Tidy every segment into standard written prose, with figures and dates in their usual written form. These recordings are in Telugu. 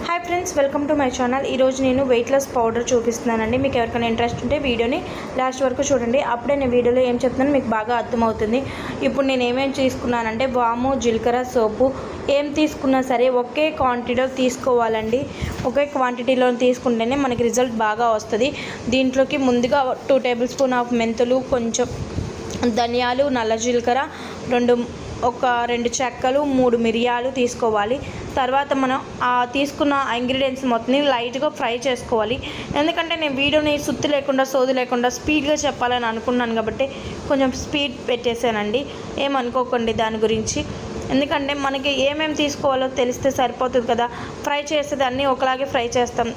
Hi friends, welcome to my channel. ఈరోజు నేను వెయిట్ లాస్ పౌడర్ చూపిస్తున్నానండి. మీకు ఎవరికైనా ఇంట్రెస్ట్ ఉంటే వీడియోని లాస్ట్ వరకు చూడండి. అప్పుడే నేను వీడియోలో ఏం చెప్తున్నాను మీకు బాగా అర్థమవుతుంది. ఇప్పుడు నేను ఏమేమి తీసుకున్నానంటే వాము, జీలకర్ర, సోపు ఏం తీసుకున్నా సరే ఒకే క్వాంటిటీలో తీసుకోవాలండి. ఒకే క్వాంటిటీలో తీసుకుంటేనే మనకి రిజల్ట్ బాగా వస్తుంది. దీంట్లోకి ముందుగా 2 టేబుల్ స్పూన్ ఆఫ్ మెంతులు, కొంచెం ధనియాలు, నల్ల జీలకర్ర, 2 చెక్కలు, 3 మిరియాలు తీసుకోవాలి. తర్వాత మనం తీసుకున్న ఇంగ్రీడియంట్స్ మొత్తం లైట్గా ఫ్రై చేసుకోవాలి. ఎందుకంటే నేను వీడియోని సుత్తి లేకుండా సోది లేకుండా స్పీడ్గా చెప్పాలని అనుకున్నాను కాబట్టి కొంచెం స్పీడ్ పెట్టేశానండి. ఏమనుకోకండి దాని గురించి. ఎందుకంటే మనకి ఏమేమి తీసుకోవాలో తెలిస్తే సరిపోతుంది కదా. ఫ్రై చేసేదాన్ని ఒకలాగే ఫ్రై చేస్తాం.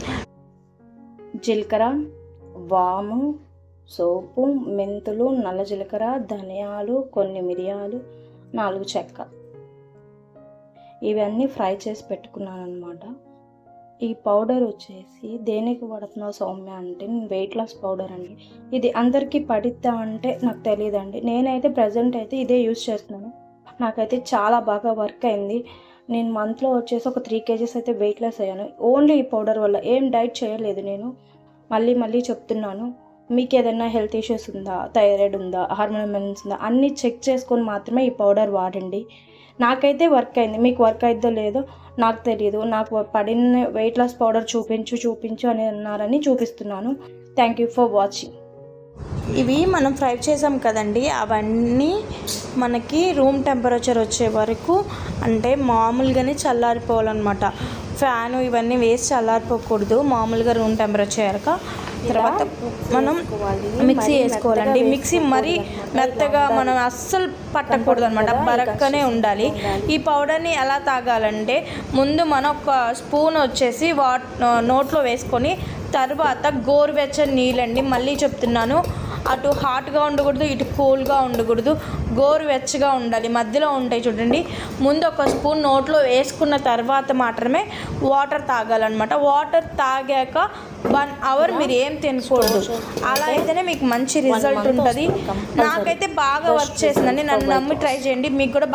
జీలకర్ర, వాము, సోపు, మెంతులు, నల్ల జీలకర్ర, ధనియాలు, కొన్ని మిరియాలు, 4 చెక్క, ఇవన్నీ ఫ్రై చేసి పెట్టుకున్నాను అనమాట. ఈ పౌడర్ వచ్చేసి దేనికి పడుతున్నావు సౌమ్య అంటే, వెయిట్ లాస్ పౌడర్ అండి. ఇది అందరికీ పడిద్దా అంటే నాకు తెలియదండి. నేనైతే ప్రజెంట్ అయితే ఇదే యూజ్ చేస్తున్నాను. నాకైతే చాలా బాగా వర్క్ అయింది. నేను మంత్లో వచ్చేసి ఒక 3 kgs అయితే వెయిట్ లాస్ అయ్యాను. ఓన్లీ ఈ పౌడర్ వల్ల. ఏం డైట్ చేయలేదు నేను. మళ్ళీ చెప్తున్నాను, మీకు ఏదైనా హెల్త్ ఇష్యూస్ ఉందా, థైరాయిడ్ ఉందా, హార్మోన్ ఇంబ్యాలెన్స్ ఉందా, అన్నీ చెక్ చేసుకొని మాత్రమే ఈ పౌడర్ వాడండి. నాకైతే వర్క్ అయింది. మీకు వర్క్ అయిద్దో లేదో నాకు తెలియదు. నాకు పడిన వెయిట్ లాస్ పౌడర్ చూపించు అని అన్నారని చూపిస్తున్నాను. Thank you for watching. ఇవి మనం ఫ్రై చేసాం కదండి, అవన్నీ మనకి రూమ్ టెంపరేచర్ వచ్చే వరకు, అంటే మామూలుగానే చల్లారిపోవాలన్నమాట. ఫ్యాను ఇవన్నీ వేసి చల్లారిపోకూడదు. మామూలుగా రూమ్ టెంపరేచర్ తర్వాత మనం మిక్సీ వేసుకోవాలండి. మిక్సీ మరీ మెత్తగా మనం అస్సలు పట్టకూడదు అనమాట, బరక్కనే ఉండాలి. ఈ పౌడర్ని ఎలా తాగాలంటే, ముందు మనం ఒక స్పూన్ వచ్చేసి నోట్లో వేసుకొని తర్వాత గోరువెచ్చని నీళ్ళండి. మళ్ళీ చెప్తున్నాను, అటు హాట్గా ఉండకూడదు, ఇటు కూల్గా ఉండకూడదు, గోరువెచ్చగా ఉండాలి. మధ్యలో ఉంటాయి చూడండి. ముందు ఒక స్పూన్ నోట్లో వేసుకున్న తర్వాత మాత్రమే వాటర్ తాగాలన్నమాట. వాటర్ తాగాక 1 hour మీరు ఏం తినకూడదు. అలా అయితేనే మీకు మంచి రిజల్ట్ ఉంటుంది. నాకైతే బాగా వర్క్ చేసిందండి. నన్ను నమ్మి ట్రై చేయండి. మీకు కూడా